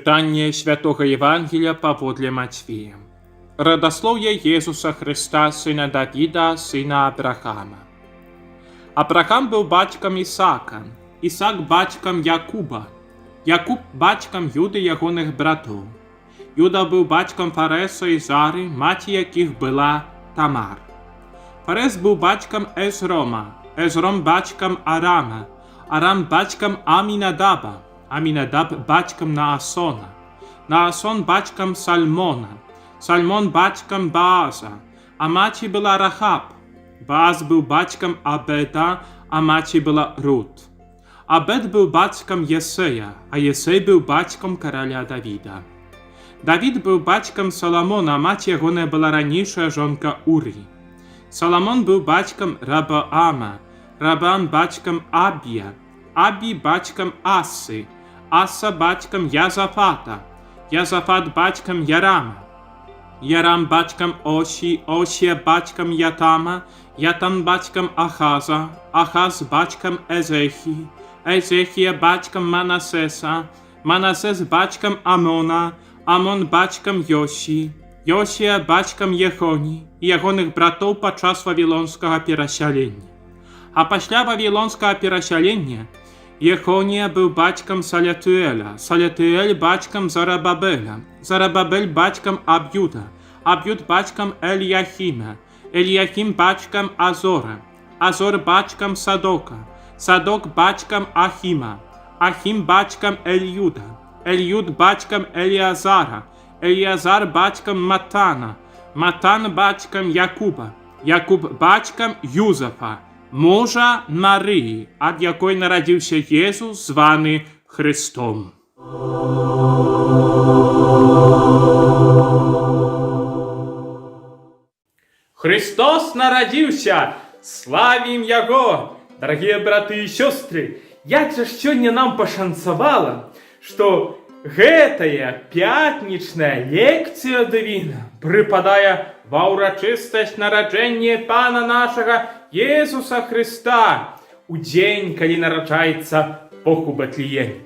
Чытанне святого Евангелия паводле Матвея. Радаслоўе Езуса Христа, сына Давіда, сына Абрахама. Абрахам быў бацькам Ісаака, Ісаак бацькам Якуба, Якуб бацькам Юды ягоных братоў. Юда быў бацькам Фареса і Зары, маці якіх была Тамар. Фарес быў бацькам Эзрома, Эзром бацькам Арама, Арам бацькам Амінадаба, Амінадаб бацькам Наасона, Наасон бацькам Сальмона, Сальмон бацькам Бааза, а маці была Рахаб. Бааз быў бацькам Абеда, а маці была Рут. Абед быў бацькам Єсея, а Єсей быў бацькам караля Давіда. Давід быў бацькам Саламона, а маці ягоная была ранейшая жонка Урі. Саламон быў бацькам Рабаама, Рабаам бацькам Абія, Абі бацькам Асы, Аса бацькам Язафата, Язафат бацькам Ярама, Ярам бацькам Осі, Осія бацькам Ятама, Ятам бацькам Ахаза, Ахаз бацькам Езехі, Езехія бацькам Манасеса, Манасес бацькам Амона, Амон бацькам Йосі, Йосія бацькам Єхоні і ягоных братоў падчас вавілонскага перасялення. А пасля вавілонскага перасялення Єхонія быў бацькам Салятыэля, Салятыэль бацькам Зарабабеля, Зарабабель бацькам Аб'юда, Аб'юд бацькам Эльяхіма, Эльяхім бацькам Азора, Азор бацькам Садока, Садок бацькам Ахіма, Ахім бацькам Эльюда, Эльюд бацькам Эліазара, Эліазар бацькам Матана, Матан бацькам Якуба, Якуб бацькам Юзафа, мужа Марыі, ад якой нарадзіўся Езус, званы Христом. Христос нарадзіўся! Славім Яго! Дарагія браты і сёстры, як жа ж сёння нам пашанцавала, што гэтая пятнічная лекцыя дывіна прыпадае ва ўрачыстасць нараджэння Пана нашага Езуса Христа у дзень, калі нараджаецца Бог у Бэтлееме.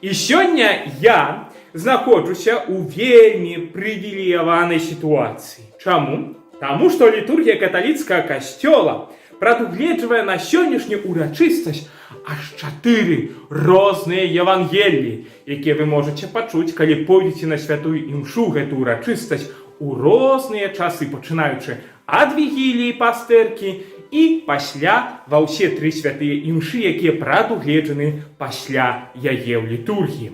І сёння я знаходжуся ў вельмі прывілеяванай сітуацыі. Чаму? Таму што літургія каталіцкага касцёла прадугледжвае на сённяшнюю урачыстасць аж 4 розныя евангеліі, якія вы можаце пачуць, калі пойдзеце на святую імшу гэту урачыстасць у розныя часы, пачынаючы ад вігіліі пастэркі і пасля ва ўсе 3 святыя імшы, якія прадугледжаны пасля яе ў літургіі.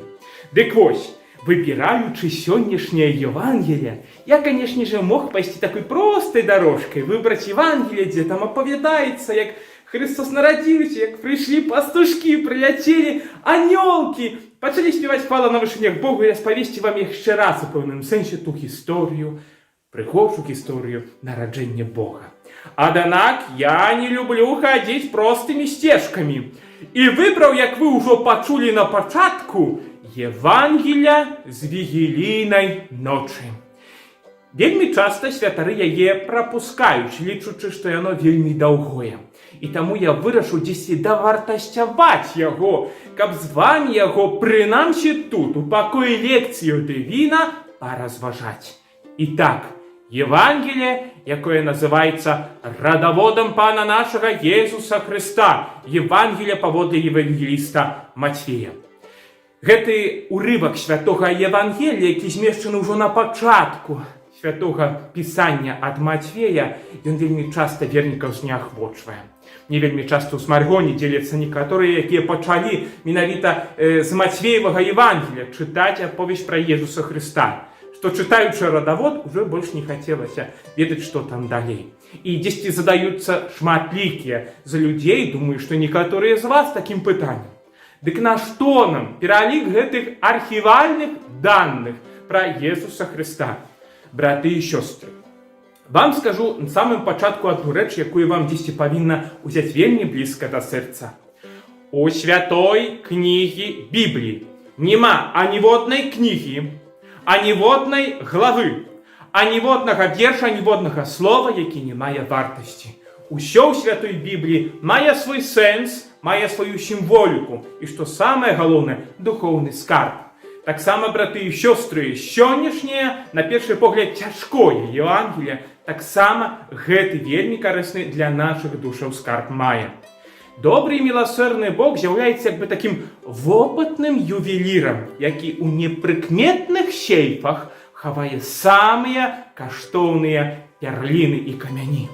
Дык вось, выбираючы сённяшняе Евангелие, я, конечно же, мог пайсці такой простой дорожкой, выбрать Евангелие, где там апавядаецца, як Христос нарадзіўся, як прыйшлі пастушкі, прыляцелі анёлкі, пачалі спеваць хвала на вышынях Богу і распавесці вам яшчэ раз у пэўным сэнсе ту гісторыю, прыгожую гісторыю нараджэння Бога. Аднак я не люблю хадзіць простымі сцежкамі. І выбраў, як вы ўжо пачулі на пачатку, Евангелія з вігілійнай ночы. Вельмі часта святары яе прапускаюць, лічучы, што яно вельмі даўгое. І таму я вырашыў дзесьці давартасцяваць яго, каб з вамі яго прынамсі тут, у пакоі лекцыю дывіна, паразважаць. І так, Евангелие, якое называецца радаводам Пана нашага Езуса Христа, Евангелие паводле евангеліста Матвея. Гэты урывак святога Евангелія, які змешчаны ўжо на пачатку святога пісання ад Матвея, ён вельмі часта вернікаў зняхвочвае. Не вельмі часта ў смаргоне дзеляцца некаторыя, якія пачалі менавіта з Матвеевага Евангелія чытаць аповесць пра Езуса Христа, што чытаючы радавод, ужо больш не хацелася ведаць, што там далей. І дзесьці задаюцца шматлікія з людзей, думаю, што некаторыя з вас такім пытаннем. Дык на што нам пералік гэтых архівальных даных пра Езуса Христа? Браты і сёстры, вам скажу на самым пачатку адну рэч, якую вам дзесьці павінна ўзяць вельмі блізка да сэрца. У святой кнігі Бібліі няма аніводнай кнігі, аніводнай главы, аніводнага верша, аніводнага слова, які не мае вартасці. Усё ў святой Бібліі мае свой сэнс, мае сваю сімволіку і, што самае галоўнае, духоўны скарб. Таксама, браты і сёстры, сённяшняе, на першы погляд, цяжкое Евангелие, таксама гэты вельмі карысны для нашых душаў скарб мае. Добры і міласэрны Бог з'яўляецца як бы такім вопытным ювелірам, які ў непрыкметных сейфах хавае самыя каштоўныя пярліны і камяні.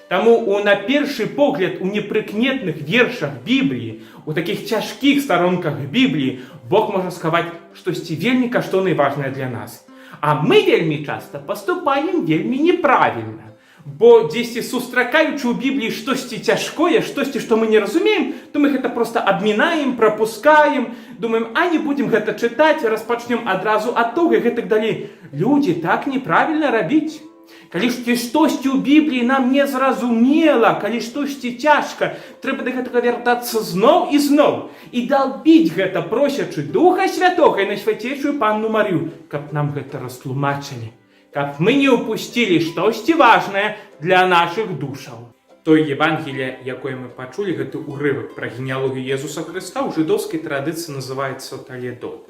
Таму на першы погляд у непрыкметных вершах Бібліі, у такіх цяжкіх старонках Бібліі Бог можа схаваць штосьці вельмі каштоўнае і важнае для нас. А мы вельмі часта паступаем вельмі неправільна. Бо дзесьці сустракаючы ў Бібліі штосьці цяжкое, штосьці, што мы не разумеем, то мы гэта проста абмінаем, прапускаем, думаем, а не будзем гэта чытаць, распачнем адразу ад того і гэтак далей. Людзі, так неправільна рабіць. Калі штосьці ў Бібліі нам не зразумела, калі штосьці цяжка, трэба да гэтага вяртацца зноў і зноў і далбіць гэта, просячы Духа Святога і Найсвяцейшую Панну Марыю, каб нам гэта растлумачылі, каб мы не ўпусцілі штосьці важнае для нашых душаў. Той Евангелие, якое мы пачулі, гэты урывак пра генеалогію Езуса Хрыста, у жыдоўскай традыцыі называецца таледот.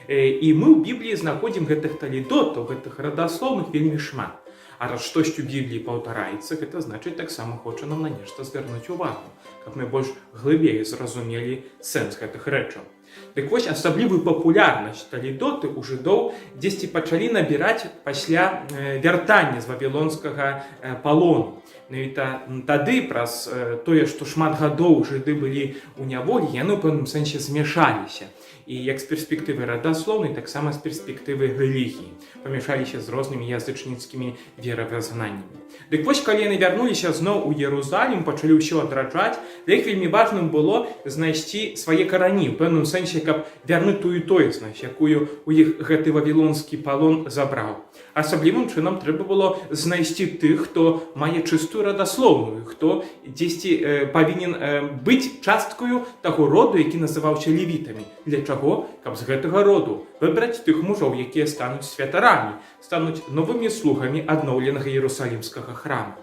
І мы ў Бібліі знаходзім гэтых таледотаў, гэтых радаслоўных вельмі шмат. А раз штосьці ў Бібліі паўтараецца, гэта значыць, таксама хоча нам на нешта звярнуць увагу, каб мы больш глыбей зразумелі сэнс гэтых рэчаў. Дык вось, асаблівую папулярнасць таледоты ў жыдоў дзесьці пачалі набіраць пасля вяртання з вавілонскага палону. Менавіта тады, праз тое, што шмат гадоў жыды былі ў няволі, яны ў пэўным сэнсе змяшаліся. І як з перспектывы радаслоўнай, таксама з перспектывы рэлігіі. Памяшаліся з рознымі язычніцкімі веравызнаннямі. Дык вось, калі яны вярнуліся зноў у Єрусалім, пачалі ўсё адраджаць, для іх вельмі важным было знайсці свае карані, у пэўным сэнсе, каб вярнуць тую тоеснасць, якую у іх гэты вавілонскі палон забраў. Асаблівым чынам трэба было знайсці тых, хто мае чыстую радаслоўную, хто дзесьці павінен быць часткаю таго роду, які называўся левітамі. Для чаго? Каб з гэтага роду выбраць тых мужоў, якія стануць святарамі, стануць новымі слугамі адноўленага Єрусалімскага храму.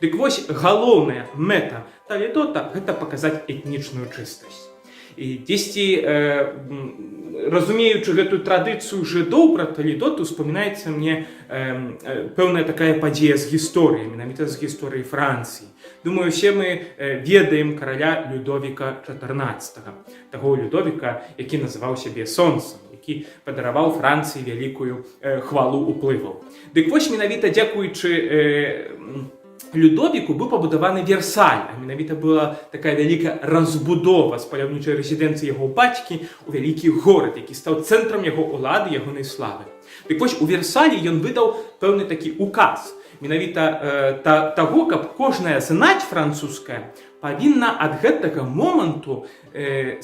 Дык вось, галоўная мэта таледота – гэта паказаць этнічную чыстасць. І дзесьці, разумеючы гэтую традыцыю жыдоў пра таледот, успамінаецца мне пэўная такая падзея з гісторыі, менавіта з гісторыі Францыі. Думаю, усе мы ведаем караля Людовіка XIV, таго Людовіка, які называў сябе сонцам, які падараваў Францыі вялікую хвалу ўплываў. Дык вось, менавіта дзякуючы Людовіку быў пабудаваны Версаль, а менавіта была такая вялікая разбудова з паляўнічай рэзідэнцыі яго бацькі ў вялікі горад, які стаў цэнтрам яго ўлады, ягонай славы. Дык вось, у Версалі ён выдаў пэўны такі указ, менавіта таго, каб кожная знаць французская павінна ад гэтага моманту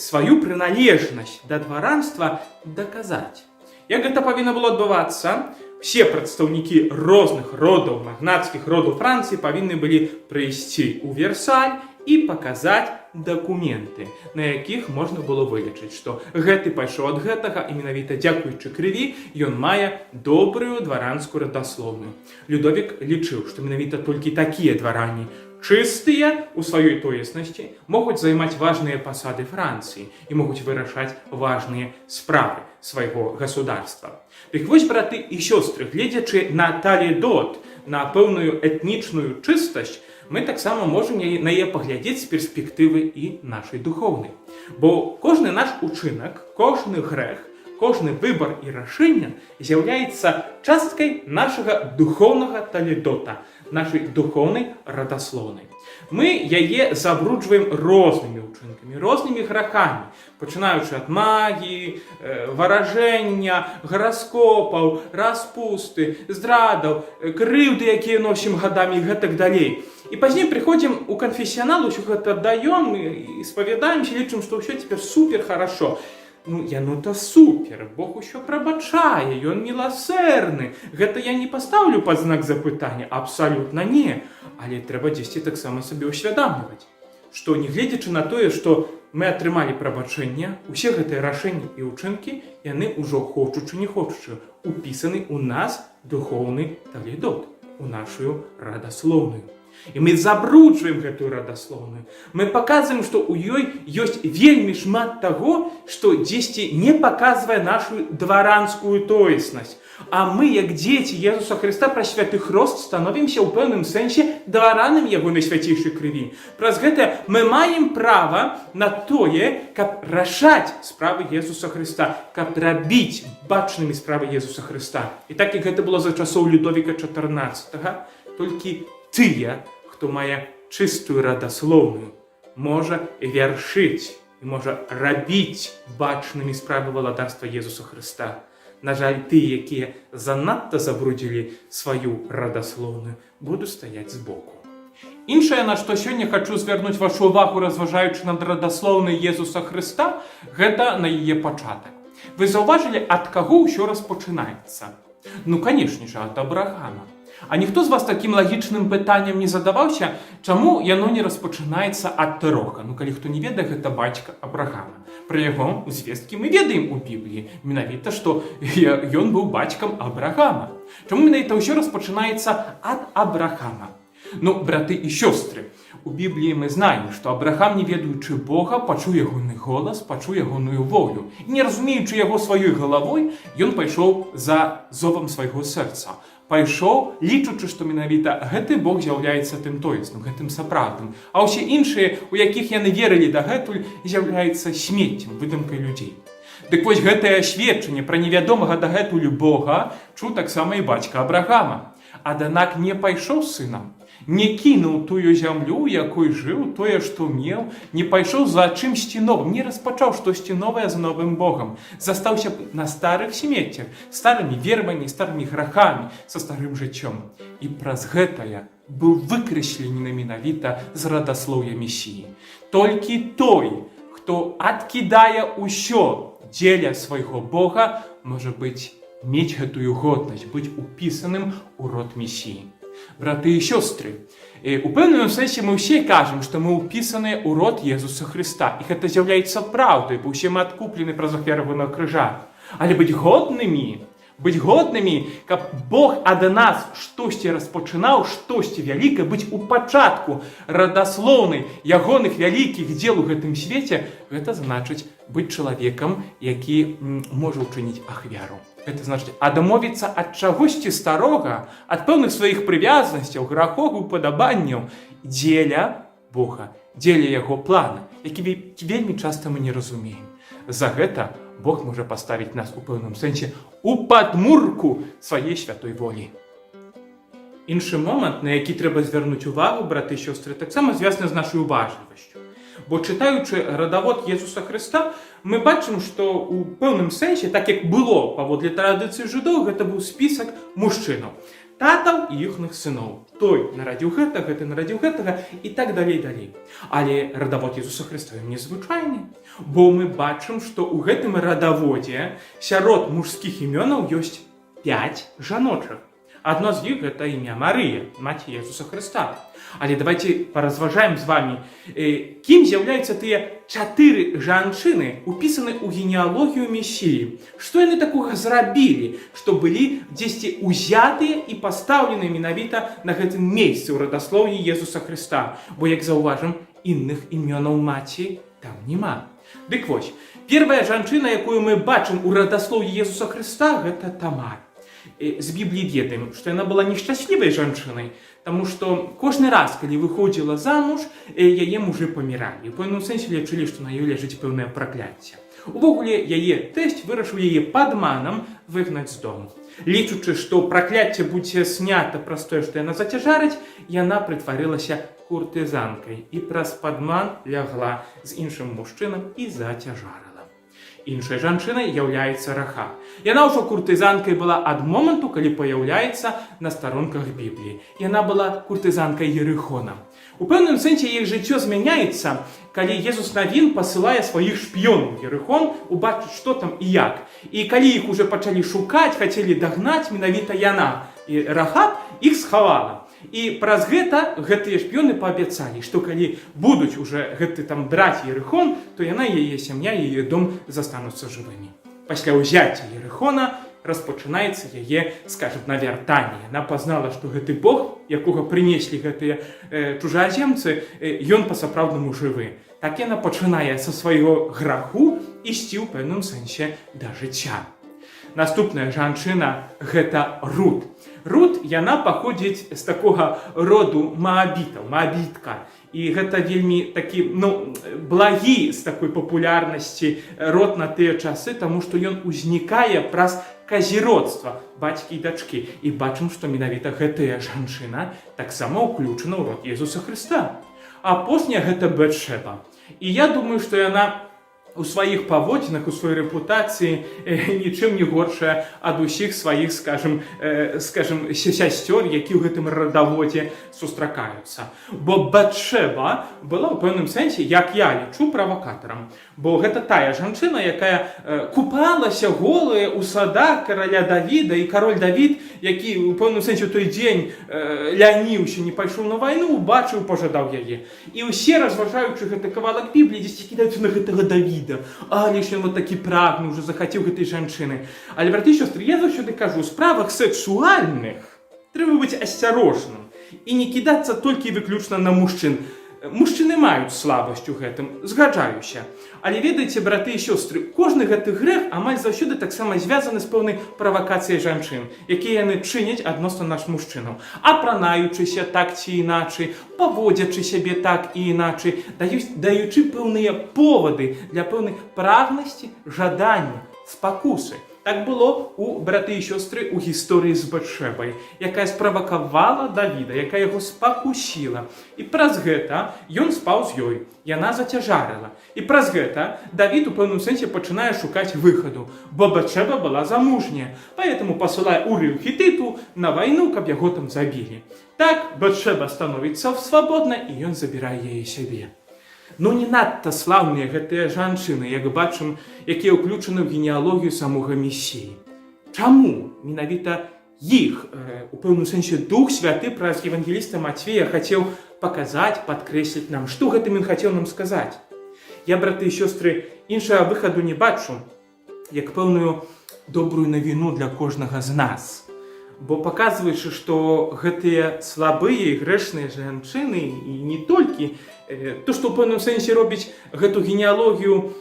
сваю прыналежнасць да дваранства даказаць. Як гэта павінна было адбывацца? Все прадстаўнікі розных родаў, магнацкіх родаў Францыі павінны былі прыйсці ў Версаль і паказаць дакументы, на якіх можна было вылічыць, што гэты пайшоў ад гэтага і менавіта дзякуючы крыві ён мае добрую дваранскую радаслоўную. Людовік лічыў, што менавіта толькі такія дваране чыстыя ў сваёй тоеснасці могуць займаць важныя пасады Францыі і могуць вырашаць важныя справы свайго государства. Дык вось, браты і сёстры, гледзячы на таледот, на пэўную этнічную чыстасць, мы таксама можам на яе паглядзець з перспектывы і нашай духоўнай. Бо кожны наш учынак, кожны грэх, кожны выбар і рашэнне з'яўляецца часткай нашага духоўнага таледота, нашай духоўнай радаслоўнай. Мы яе забруджваем рознымі ўчынкамі, рознымі грахамі, пачынаючы ад магіі, варажэння, гараскопаў, распусты, здрадаў, крыўды, якія носім гадамі і гэтак далей. І пазней прыходзім у канфесіянал, усё гэта аддаём і спавядаемся, лічым, што ўсё цяпер супер харашо. Яно-то супер, Бог усё прабачае, ён міласэрны. Гэта я не пастаўлю пад знак запытання, абсалютна не. Але трэба дзесьці таксама сабе ўсвядамліваць, што нягледзячы на тое, што мы атрымалі прабачэнне, усе гэтыя рашэнні і ўчынкі, яны ўжо, хочучы не хочучы, упісаны ў нас духоўны таледот, у нашу радаслоўную. І мы забруджваем гэтую радаслоўную. Мы паказваем, што ў ёй ёсць вельмі шмат таго, што дзесьці не паказвае нашу дваранскую тоеснасць. А мы, як дзеці Езуса Хрыста праз святы хрост, становімся ў пэўным сэнсе дваранамі яго найсвяцейшай крыві. Праз гэта мы маем права на тое, каб рашаць справы Езуса Хрыста, каб рабіць бачнымі справы Езуса Хрыста. І так як гэта было за часоў Людовіка XIV, толькі тыя, хто мае чыстую радаслоўную, можа вяршыць і можа рабіць бачнымі справы валадарства Езуса Хрыста. На жаль, тыя, якія занадта забрудзілі сваю радаслоўную, будуць стаяць збоку. Іншае, на што сёння хачу звярнуць вашу увагу, разважаючы над радаслоўнай Езуса Хрыста, гэта на яе пачатак. Вы заўважылі, ад каго ўсё распачынаецца? Ну, канешне ж, ад Абрахама. А ніхто з вас такім лагічным пытаннем не задаваўся, чаму яно не распачынаецца ад Тэроха? Ну, калі хто не ведае, гэта бацька Абрахама. Пра яго звесткі мы ведаем у Бібліі. Менавіта, што ён быў бацькам Абрахама. Чаму менавіта ўсё распачынаецца ад Абрахама? Ну, браты і сёстры, у Бібліі мы знаем, што Абрахам, не ведаючы Бога, пачуў ягоны голас, пачуў ягоную волю. І не разумеючы яго сваёй галавой, ён пайшоў за зовам свайго сэрца. Пайшоў, лічучы, што менавіта гэты Бог з'яўляецца тым тоесным, гэтым сапраўдным. А ўсе іншыя, у якіх яны верылі дагэтуль, з'яўляецца смеццем, выдумкай людзей. Дык вось гэтае сведчанне пра невядомага дагэтуль Бога чуў таксама і бацька Абрахама. Аднак не пайшоў з сынам, не кінуў тую зямлю, якой жыў, тое, што меў, не пайшоў за чымсьці новым, не распачаў штосьці новае з новым Богам. Застаўся на старых смеццях, старымі верамі, старымі грахамі, са старым жыццём. І праз гэтае быў выкрэслены менавіта з радаслоўя Месіі. Толькі той, хто адкідае ўсё дзеля свайго Бога, можа быць, мець гэтую годнасць, быць упісаным у род Месіі. Браты і сёстры, у пэўным сэнсе мы ўсе кажам, што мы ўпісаныя ў род Езуса Хрыста. І гэта з'яўляецца праўдай, бо ўсе мы адкуплены праз ахвяру на крыжа. Але быць годнымі, каб Бог ад нас штосьці распачынаў, штосьці вялікае, быць у пачатку радаслоўнай ягоных вялікіх дзел у гэтым свеце, гэта значыць быць чалавекам, які можа ўчыніць ахвяру. Гэта значыць адмовіцца ад чагосьці старога, ад пэўных сваіх прывязанасцяў, грахоў, упадабанняў дзеля Бога, дзеля яго плана, які вельмі часта мы не разумеем. За гэта Бог можа паставіць нас у пэўным сэнсе у падмурку сваей святой волі. Іншы момант, на які трэба звярнуць увагу, браты і сёстры, таксама звязаны з нашай уважлівасцю. Бо чытаючы радавод Езуса Хрыста, мы бачым, што ў пэўным сэнсе, так як было паводле традыцыі жыдоў, гэта быў спісак мужчынаў, татаў і іхных сыноў. Той нарадзіў гэта, гэты нарадзіў гэтага і так далей. Але радавод Езуса Хрыста незвычайны, бо мы бачым, што ў гэтым радаводзе сярод мужскіх імёнаў ёсць 5 жаночых. Адно з іх гэта імя Марыя, маці Езуса Хрыста. Але давайте паразважаем з вами, кім з'яўляюцца тыя 4 жанчыны, упісаны ў генеалогію Месіі. Што яны такога зрабілі, што былі дзесьці узятыя і пастаўлены менавіта на гэтым месцы ў радаслоўі Езуса Хрыста. Бо, як заўважым, інных імёнаў маці там няма. Дык вось, першая жанчына, якую мы бачым у радаслоўі Езуса Хрыста, гэта Тамар. З Бібліі ведаем, што яна была нешчаслівай жанчынай, таму што кожны раз, калі выходзіла замуж, яе мужы паміралі. У пэўным сэнсе лічылі, што на ёй ляжыць пэўнае пракляцце. Увогуле, яе тэсць вырашыў яе падманам выгнаць з дому. Лічучы, што пракляцце будзе снята праз тое, што яна зацяжарыць, яна прытварылася куртызанкай і праз падман лягла з іншым мужчынам і зацяжарыла. Іншай жанчынай з'яўляецца Рахаб. Яна ўжо куртызанкай была ад моманту, калі паяўляецца на старонках Бібліі. Яна была куртызанкай Ерыхона. У пэўным сэнсе іх жыццё змяняецца, калі Езус Навін пасылае сваіх шпіёнаў Ерыхон убачыць, што там і як. І калі іх уже пачалі шукаць, хацелі дагнаць, менавіта яна. І Рахаб іх схавала. І праз гэта гэтыя шпіёны паабяцалі, што калі будуць уже гэты там браць Ерыхон, то яна, яе сям'я, яе дом застануцца жывымі. Пасля ўзяцця Ерыхона распачынаецца яе, скажем, навяртанне. Яна пазнала, што гэты Бог, якога прынеслі гэтыя чужаземцы, ён па-сапраўднаму жывы. Так яна пачынае са свайго граху ісці ў пэўным сэнсе да жыцця. Наступная жанчына – гэта Рут. Рут, яна паходзіць з такога роду маабітаў, маабітка. І гэта вельмі такі, благі з такой папулярнасці род на тыя часы, таму што ён узнікае праз казіродства бацькі і дачкі. І бачым, што менавіта гэтая жанчына таксама ўключана ў род Езуса Хрыста. Апошняя гэта Бетшеба. І я думаю, што яна у сваіх паводзінах, у сваёй рэпутацыі нічым не горшая ад усіх сваіх, скажем, сясцёр, які ў гэтым радаводзе сустракаюцца. Бо Бетшеба была ў пэўным сэнсе, як я лічу, правакатарам. Бо гэта тая жанчына, якая купалася голая ў садах караля Давіда, і кароль Давід, які ў пэўным сэнсе ў той дзень ляніўся, не пайшоў на вайну, убачыў, пажадаў яе. І ўсе, разважаючы гэты кавалак Бібліі, дзесьці кідаюцца на гэтага Давіда. Але ж ён вот такі прагнуў, уже захацеў гэтай жанчыны. Але, браты і сёстры, я заўсёды кажу, у справах сексуальных трэба быць асцярожным і не кідацца толькі выключна на мужчын. Мужчыны маюць слабасць у гэтым, згаджаюся. Але ведаеце, браты і сёстры, кожны гэты грэх амаль заўсёды таксама звязаны з пэўнай правакацыяй жанчын, якія яны чыняць адносна наш мужчынаў. Апранаючыся так ці іначай, паводзячы сябе так і іначай, даючы пэўныя повады для пэўнай прагнасці, жадання, спакусы. Так было у браты і сёстры у гісторыі з Бетшебай, якая справакавала Давіда, якая яго спакусіла. І праз гэта ён спаў з ёй, яна зацяжарыла. І праз гэта Давід у пэўным сэнсе пачынае шукаць выхаду, бо Бетшеба была замужняя, поэтому пасылае Урыю Хітыту на вайну, каб яго там забілі. Так Бетшеба становіцца свабодна, і ён забірае яе сябе. Не надта слаўныя гэтыя жанчыны, як бачым, якія ўключаны ў генеалогію самога Месіі. Чаму менавіта іх, у пэўным сэнсе, Дух Святы праз евангеліста Мацвея хацеў паказаць, падкрэсліць нам, што гэтым ён хацеў нам сказаць? Я, браты і сёстры, іншага выхаду не бачу, як пэўную добрую навіну для кожнага з нас. Бо паказваючы, што гэтыя слабыя і грэшныя жанчыны, і не толькі, то, што ў пэўным сэнсе робіць гэту генеалогію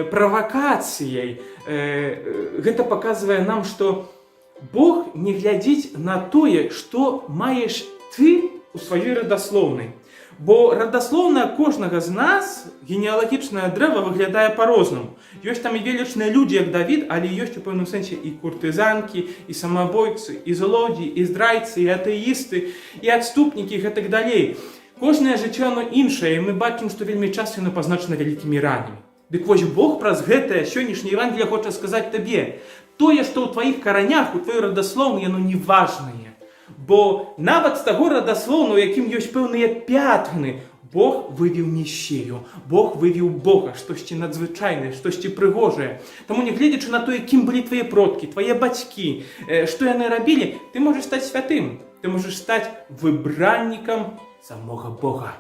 правакацыяй, гэта паказвае нам, што Бог не глядзіць на тое, што маеш ты у сваёй радаслоўнай. Бо радаслоўная кожнага з нас, генеалагічнае дрэва выглядае па-рознаму. Ёсць там і велічныя людзі, як Давід, але ёсць у пэўным сэнсе і куртызанкі, і самабойцы, і злодзеі, і здрайцы, і атэісты, і адступнікі, і гэтак далей. Кожнае жыццё оно іншае, і мы бачым, што вельмі часта яно пазначана вялікімі ранамі. Дык вось Бог праз гэтае сённяшняе Евангелие хоча сказаць табе, тое, што ў тваіх каранях, у тваёй радаслоўнай, яно не важнае. Бо нават з таго радаслоўна, у якім ёсць пэўныя пятны, Бог вывеў Месію, Бог вывеў Бога, штосьці надзвычайнае, штосьці прыгожае. Таму, не гледзячы на тое, кім былі твае продкі, твае бацькі, што яны рабілі, ты можаш стаць святым, ты можаш стаць выбраннікам самога Бога.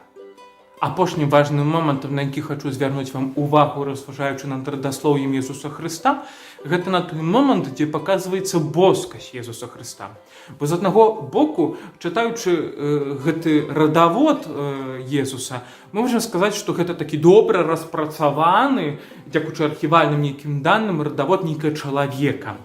Апошнім важным момантам, на які хочу звярнуць вам увагу, разважаючы над радаслоўем Езуса Хрыста, гэта на той момант, дзе паказваецца боскасць Езуса Хрыста. Бо з аднаго боку, чытаючы гэты радавод Езуса, мы можам сказаць, што гэта такі добра распрацаваны, дзякуючы архівальным нейкім данным, радавод нейкага чалавека,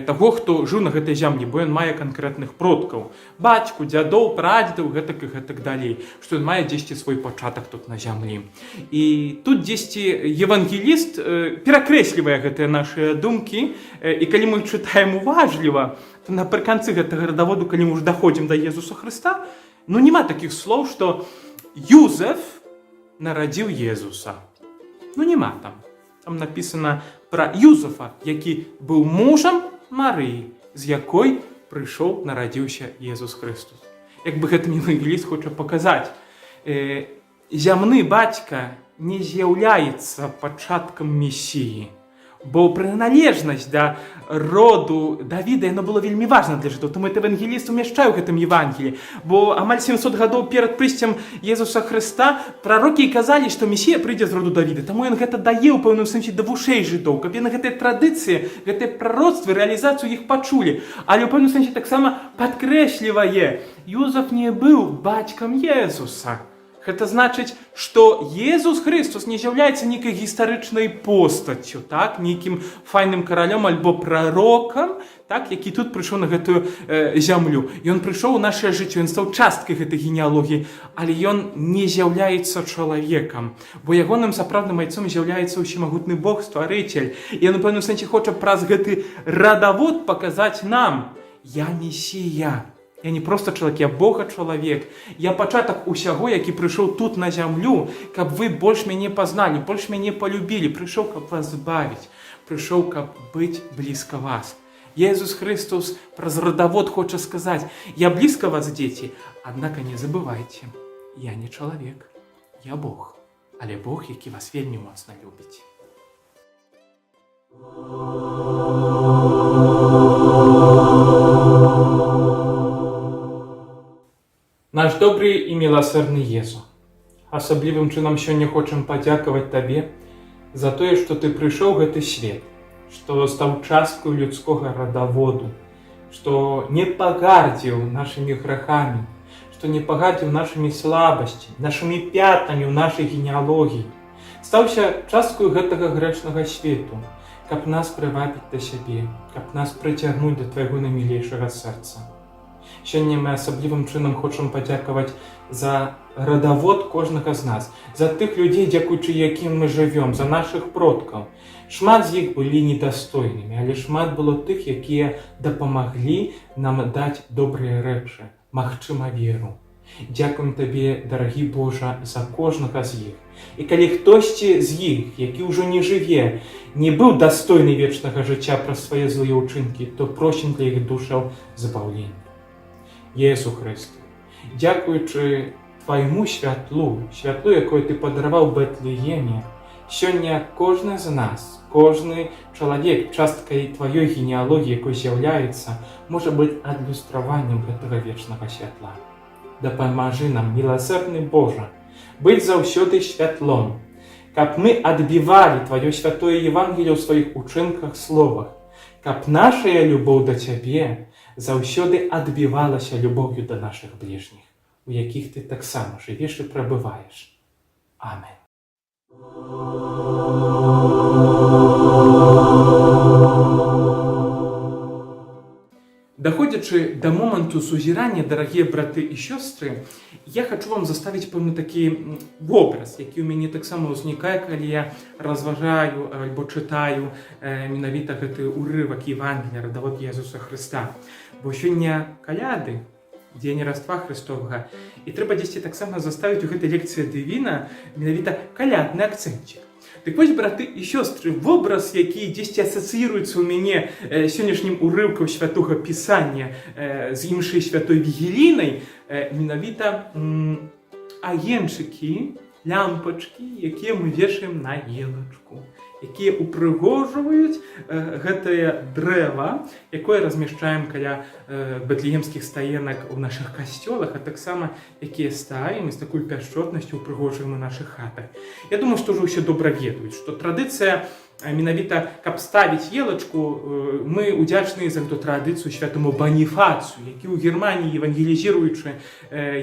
таго, хто жыў на гэтай зямлі, бо ён мае канкрэтных продкаў, бацьку, дзядоў, прадзедаў, гэтак і гэтак далей, што ён мае дзесьці свой пачатак тут на зямлі. І тут дзесьці евангеліст перакрэслівае гэтыя нашыя думкі, і калі мы чытаем уважліва, то напрыканцы гэтага радаводу, калі мы ўжо даходзім да Езуса Хрыста, няма такіх слоў, што Юзеф нарадзіў Езуса. Няма там. Там напісана пра Юзефа, які быў мужам Марыі, з якой прыйшоў, нарадзіўся Езус Хрыстос. Як бы гэтым евангеліст хоча паказаць, зямны бацька не з'яўляецца пачаткам Месіі. Бо прыналежнасць да роду Давіда, яно было вельмі важна для жыдоў. Таму евангеліст умяшчае ў гэтым Евангеліі. Бо амаль 700 гадоў перад прыйсцем Езуса Хрыста прарокі казалі, што Месія прыйдзе з роду Давіда. Таму ён гэта дае ў пэўным сэнсе да вушэй жыдоў, каб яны гэтыя традыцыі, гэтыя прароцтвы, рэалізацыю іх пачулі. Але ў пэўным сэнсе таксама падкрэслівае, Юзаф не быў бацькам Езуса. Гэта значыць, што Езус Христос не з'яўляецца нейкай гістарычнай постаццю, так? Нейкім файным каралём альбо прарокам, так? Які тут прыйшоў на гэтую зямлю. Ён прыйшоў у нашае жыццё, ён стаў часткай гэтай генеалогіі, але ён не з'яўляецца чалавекам, бо ягоным сапраўдным айцом з'яўляецца ўсемагутны Бог, стварыцель. І ён у пэўным сэнсе хоча праз гэты радавод паказаць нам: я Месія. Я не просто чалавек, я Бога-чалавек. Я пачатак усяго, які прыйшоў тут на зямлю, каб вы больш мяне пазналі, больш мяне полюбілі. Прыйшоў, каб вас збавіць. Прыйшоў, каб быць блізка вас. Езус Христос праз радавод хоча сказаць: я блізка вас, дзеці, аднака не забывайце, я не чалавек, я Бог, але Бог, які вас вельмі моцна любіць. Наш добры і міласэрны Езу, асаблівым чынам сёння хочам падзякаваць Табе за тое, што Ты прыйшоў у гэты свет, што стаў часткаю людскога радаводу, што не пагардзіў нашымі грахамі, што не пагардзіў нашымі слабасцямі, нашымі пятнамі ў нашай генеалогіі, стаўся часткаю гэтага грэшнага свету, каб нас прывабіць да сябе, каб нас прыцягнуць да Твайго наймілейшага сэрца. Сёння мы асаблівым чынам хочам падзякаваць за радавод кожнага з нас, за тых людзей, дзякуючы якім мы жывём, за нашых продкаў. Шмат з іх былі недастойнымі, але шмат было тых, якія дапамаглі нам даць добрыя рэчы, магчыма, веру. Дзякуем Табе, дарагі Божа, за кожнага з іх. І калі хтосьці з іх, які ўжо не жыве, не быў дастойны вечнага жыцця праз свае злыя ўчынкі, то просім для іх душаў збаўлення. Езу Христу, дзякуючы Твайму святлу, святлу, якое Ты падараваў Бэтлееме, сёння кожны з нас, кожны чалавек, часткай Тваёй генеалогіі, якой з'яўляецца, можа быць адлюстраваннем гэтага вечнага святла. Дапамажы нам, міласэрны Божа, быць заўсёды святлом, каб мы адбівалі Тваё святое Евангелие ў сваіх учынках, словах, каб нашая любоў да Цябе заўсёды адбівалася любоўю да нашых бліжніх, у якіх Ты таксама жывеш і прабываеш. Амен. Доходячы до моманту сузірання, дарагія браты і сёстры, я хочу вам заставіць пэўны такі вобраз, які ў мяне таксама ўзнікае, калі я разважаю альбо чытаю менавіта гэты урывак Евангелія, радавод Езуса Хрыста. Бо сёння каляды, дзень Раства Христовага, і трэба дзесьці таксама заставіць у гэтай лекцыі дывіна менавіта калядны акцэнцік. Так вось, браты і сёстры, вобраз, які дзесьці асацыіруецца ў мяне сённяшнім урыўкам святога Пісання з іншай святой Вігілійнай, менавіта агеньчыкі, лямпачкі, якія мы вешаем на елачку, якія упрыгожваюць гэтае дрэва, якое размяшчаем каля бэтлеемскіх стаенак у нашых касцёлах, а таксама якія ставім і з такой пяшчотнасцю упрыгожваем у нашых хатах. Я думаю, што ўжо ўсе добра ведаюць, што традыцыя менавіта, каб ставіць елачку, мы удзячныя за эту традыцыю святому Баніфацыю, які ў Германіі, евангелізіруючы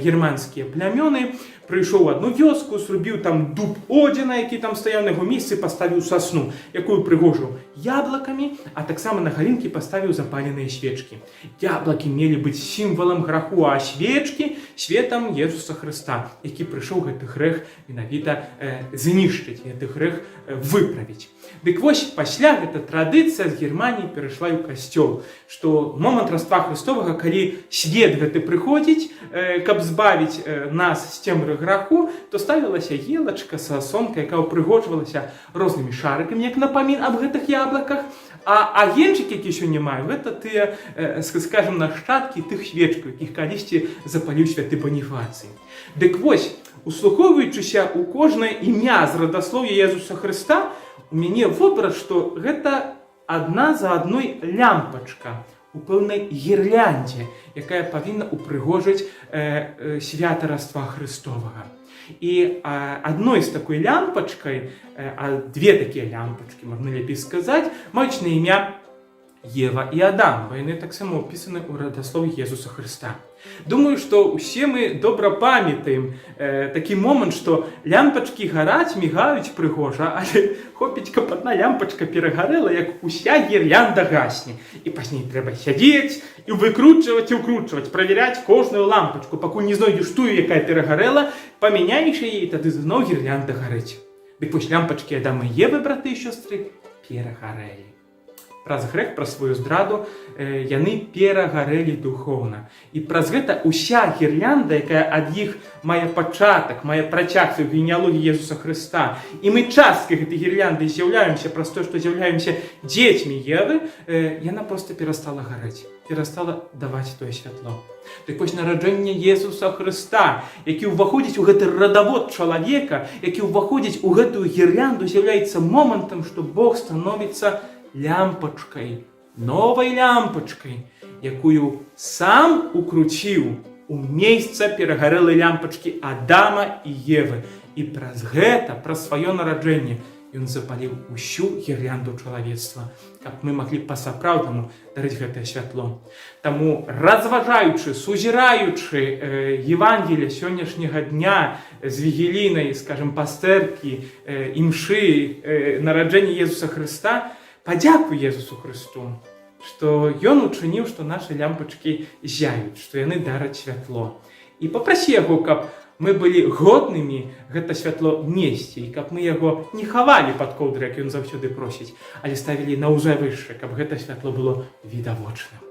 германскія плямёны, прыйшоў у адну вёску, зрубіў там дуб Одзіна, які там стаяў на яго месцы, паставіў сасну, якую прыгожыў яблакамі, а таксама на галінкі паставіў запаленыя свечкі. Яблакі мелі быць сімвалам граху, а свечкі светам Езуса Хрыста, які прыйшоў гэты грэх менавіта знішчыць, гэты грэх выправіць. Дык вось, пасля гэта традыцыя з Германіі перайшла ў касцёл, што момант Раства Христовага, калі свет гэты прыходзіць, каб збавіць нас з цемры граху, то ставілася елачка, сасонка, якая упрыгожвалася рознымі шарыкамі, як напамін аб гэтых яблаках, а агеньчыкі, які сёння маю, гэта тыя, скажем, нашчадкі тых свечкаў, якіх калісьці запаліў святы Баніфацый. Дык вось, услухоўваючыся ў кожнае імя з радаслоўя Езуса Хрыста, у мяне вобраз, што гэта адна за адной лямпачка у пэўнай гірляндзе, якая павінна ўпрыгожыць свята Раства Христовага. І адной з такой лямпачкай, две такія лямпачкі, можна лепей сказаць, маюць на імя Ева і Адам, бо яны таксама ўпісаны ў радаслове Езуса Хрыста. Думаю, што ўсе мы добра памятаем такі момант, што лямпачкі гараць, мігаюць прыгожа, але хопіць, каб адна лямпачка перагарэла, як уся гірлянда гасне. І пазней трэба сядзець і выкручваць і ўкручваць, правяряць кожную лампачку, пакуль не знойдзеш тую, якая перагарэла, памяняеш яе, і тады зноў гірлянда гарыць. Дык вось лямпачкі Адама і Евы, браты і сёстры, перагарэлі. Праз грэх, праз сваю здраду, яны перагарэлі духоўна. І праз гэта ўся гірлянда, якая ад іх мае пачатак, мае працяг у генеалогіі Езуса Хрыста, і мы часткай гэтай гірлянды з'яўляемся праз тое, што з'яўляемся дзецьмі Евы, яна проста перастала гарэць, перастала даваць тое святло. Так вось нараджэнне Езуса Хрыста, які ўваходзіць у гэты радавод чалавека, які ўваходзіць у гэтую гірлянду, з'яўляецца момантам, што Бог становіцца лямпачкай, новай лямпачкай, якую сам укруціў у месца перагарэлай лямпачкі Адама і Евы. І праз гэта, праз сваё нараджэнне, ён запаліў усю гірлянду чалавецтва, каб мы маглі па-сапраўднаму дарыць гэтае святло. Таму, разважаючы, сузіраючы Евангелія сённяшняга дня з вігілійнай, скажем, пастэркі, імшы, нараджэння Езуса Хрыста, падзякуй Езусу Хрысту, што Ён учыніў, што нашы лямпачкі зяюць, што яны дараць святло. І папрасі Яго, каб мы былі годнымі гэта святло несці, і каб мы яго не хавалі пад коўдры, як Ён заўсёды просіць, але ставілі на ўзавышша, каб гэта святло было відавочным.